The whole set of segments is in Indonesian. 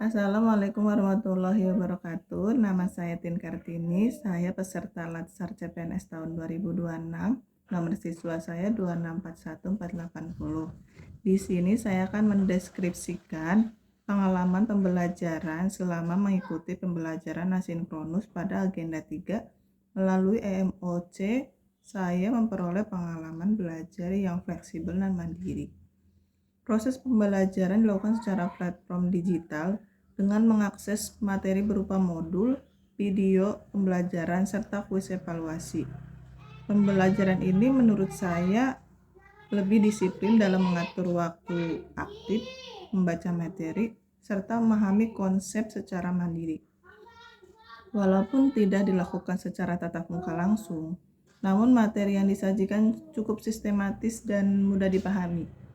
Assalamualaikum warahmatullahi wabarakatuh. Nama saya Tin Kartini. Saya peserta Latsar CPNS tahun 2026. Nomor siswa saya 2641480. Di sini saya akan mendeskripsikan pengalaman pembelajaran selama mengikuti pembelajaran asinkronus pada agenda 3 melalui EMOC. Saya memperoleh pengalaman belajar yang fleksibel dan mandiri. Proses pembelajaran dilakukan secara platform digital dengan mengakses materi berupa modul, video, pembelajaran, serta kuis evaluasi. Pembelajaran ini menurut saya lebih disiplin dalam mengatur waktu aktif, membaca materi, serta memahami konsep secara mandiri. Walaupun tidak dilakukan secara tatap muka langsung, namun materi yang disajikan cukup sistematis dan mudah dipahami.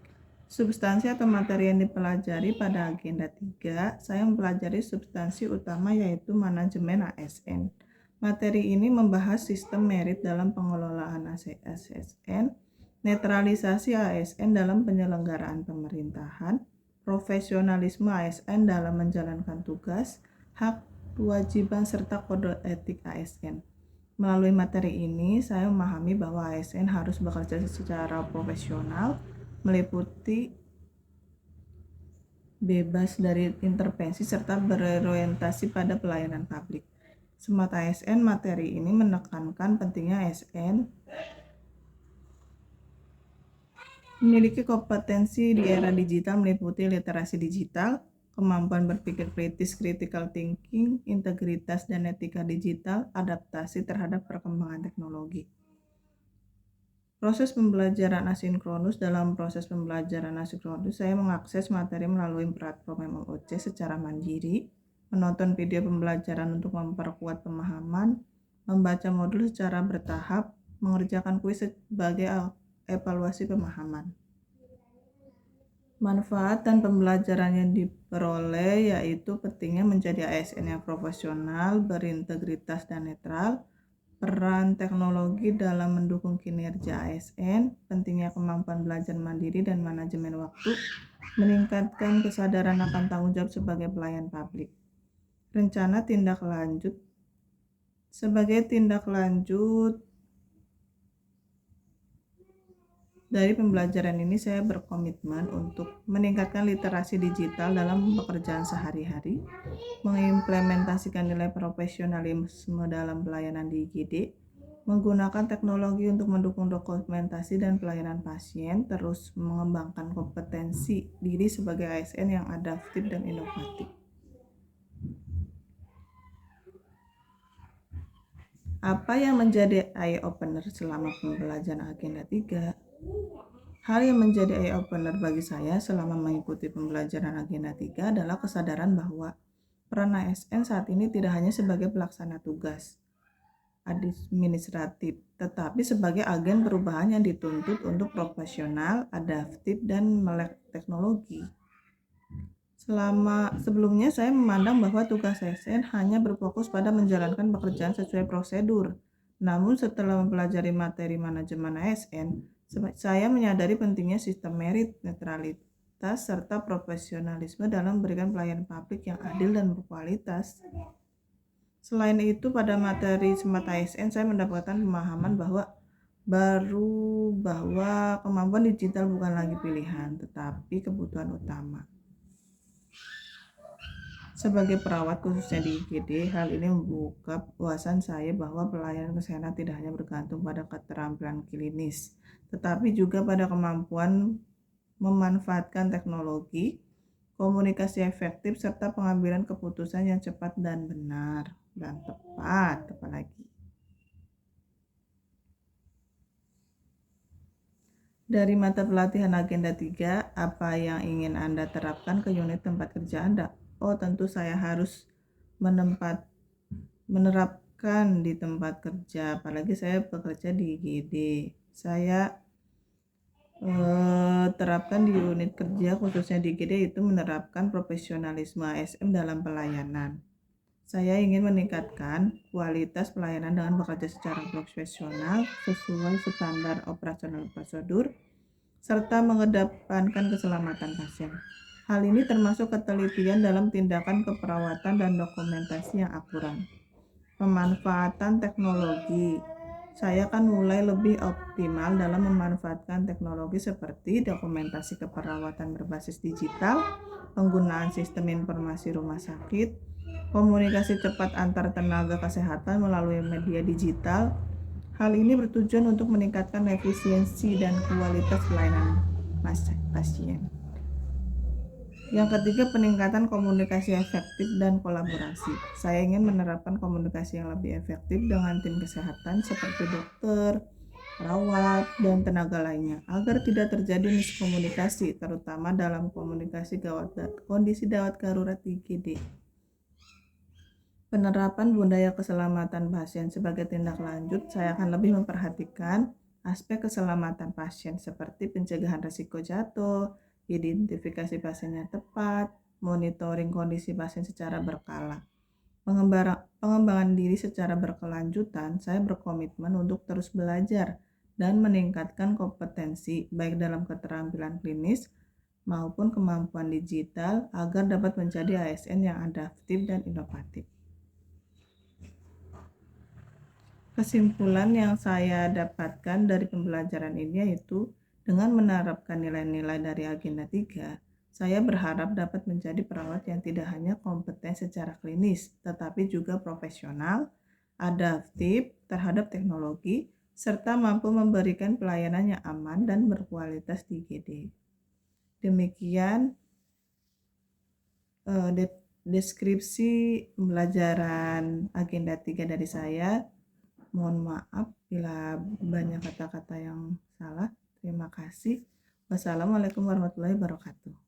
Substansi atau materi yang dipelajari pada agenda 3, saya mempelajari substansi utama yaitu manajemen ASN. Materi ini membahas sistem merit dalam pengelolaan ASN, netralisasi ASN dalam penyelenggaraan pemerintahan, profesionalisme ASN dalam menjalankan tugas, hak, kewajiban, serta kode etik ASN. Melalui materi ini, saya memahami bahwa ASN harus bekerja secara profesional, meliputi bebas dari intervensi serta berorientasi pada pelayanan publik. Semata ASN, materi ini menekankan pentingnya ASN memiliki kompetensi di era digital meliputi literasi digital, kemampuan berpikir kritis, critical thinking, integritas dan etika digital, adaptasi terhadap perkembangan teknologi. Proses pembelajaran asinkronus. Dalam proses pembelajaran asinkronus, saya mengakses materi melalui platform MOOC secara mandiri, menonton video pembelajaran untuk memperkuat pemahaman, membaca modul secara bertahap, mengerjakan kuis sebagai evaluasi pemahaman. Manfaat dan pembelajaran yang diperoleh yaitu pentingnya menjadi ASN yang profesional, berintegritas dan netral, peran teknologi dalam mendukung kinerja ASN, pentingnya kemampuan belajar mandiri dan manajemen waktu, meningkatkan kesadaran akan tanggung jawab sebagai pelayan publik. Rencana tindak lanjut. Sebagai tindak lanjut dari pembelajaran ini, saya berkomitmen untuk meningkatkan literasi digital dalam pekerjaan sehari-hari, mengimplementasikan nilai profesionalisme dalam pelayanan di IGD, menggunakan teknologi untuk mendukung dokumentasi dan pelayanan pasien, terus mengembangkan kompetensi diri sebagai ASN yang adaptif dan inovatif. Apa yang menjadi eye-opener selama pembelajaran agenda 3? Hal yang menjadi eye-opener bagi saya selama mengikuti pembelajaran agenda 3 adalah kesadaran bahwa peran ASN saat ini tidak hanya sebagai pelaksana tugas administratif, tetapi sebagai agen perubahan yang dituntut untuk profesional, adaptif, dan melek teknologi. Sebelumnya saya memandang bahwa tugas ASN hanya berfokus pada menjalankan pekerjaan sesuai prosedur. Namun setelah mempelajari materi manajemen ASN, saya menyadari pentingnya sistem merit, netralitas, serta profesionalisme dalam memberikan pelayanan publik yang adil dan berkualitas. Selain itu, pada materi Smart ASN, saya mendapatkan pemahaman bahwa kemampuan digital bukan lagi pilihan, tetapi kebutuhan utama. Sebagai perawat khususnya di IGD, hal ini membuka wawasan saya bahwa pelayanan kesehatan tidak hanya bergantung pada keterampilan klinis, tetapi juga pada kemampuan memanfaatkan teknologi, komunikasi efektif, serta pengambilan keputusan yang cepat dan benar dan tepat apalagi. Dari mata pelatihan agenda 3, apa yang ingin Anda terapkan ke unit tempat kerja Anda? Oh, tentu saya harus menerapkan di tempat kerja, apalagi saya bekerja di IGD. Saya terapkan di unit kerja khususnya di IGD itu menerapkan profesionalisme ASN dalam pelayanan. Saya ingin meningkatkan kualitas pelayanan dengan bekerja secara profesional sesuai standar operasional prosedur serta mengedepankan keselamatan pasien. Hal ini termasuk ketelitian dalam tindakan keperawatan dan dokumentasi yang akurat. Pemanfaatan teknologi. Saya akan mulai lebih optimal dalam memanfaatkan teknologi seperti dokumentasi keperawatan berbasis digital, penggunaan sistem informasi rumah sakit, komunikasi cepat antar tenaga kesehatan melalui media digital. Hal ini bertujuan untuk meningkatkan efisiensi dan kualitas pelayanan pasien. Yang ketiga, peningkatan komunikasi efektif dan kolaborasi. Saya ingin menerapkan komunikasi yang lebih efektif dengan tim kesehatan seperti dokter, perawat, dan tenaga lainnya agar tidak terjadi miskomunikasi, terutama dalam kondisi gawat darurat IGD. Penerapan budaya keselamatan pasien sebagai tindak lanjut, saya akan lebih memperhatikan aspek keselamatan pasien seperti pencegahan risiko jatuh, identifikasi pasien yang tepat, monitoring kondisi pasien secara berkala. Pengembangan diri secara berkelanjutan, saya berkomitmen untuk terus belajar dan meningkatkan kompetensi baik dalam keterampilan klinis maupun kemampuan digital agar dapat menjadi ASN yang adaptif dan inovatif. Kesimpulan yang saya dapatkan dari pembelajaran ini yaitu dengan menerapkan nilai-nilai dari agenda 3, saya berharap dapat menjadi perawat yang tidak hanya kompeten secara klinis, tetapi juga profesional, adaptif terhadap teknologi, serta mampu memberikan pelayanan yang aman dan berkualitas di IGD. Demikian deskripsi pembelajaran agenda 3 dari saya. Mohon maaf bila banyak kata-kata yang salah. Terima kasih. Wassalamualaikum warahmatullahi wabarakatuh.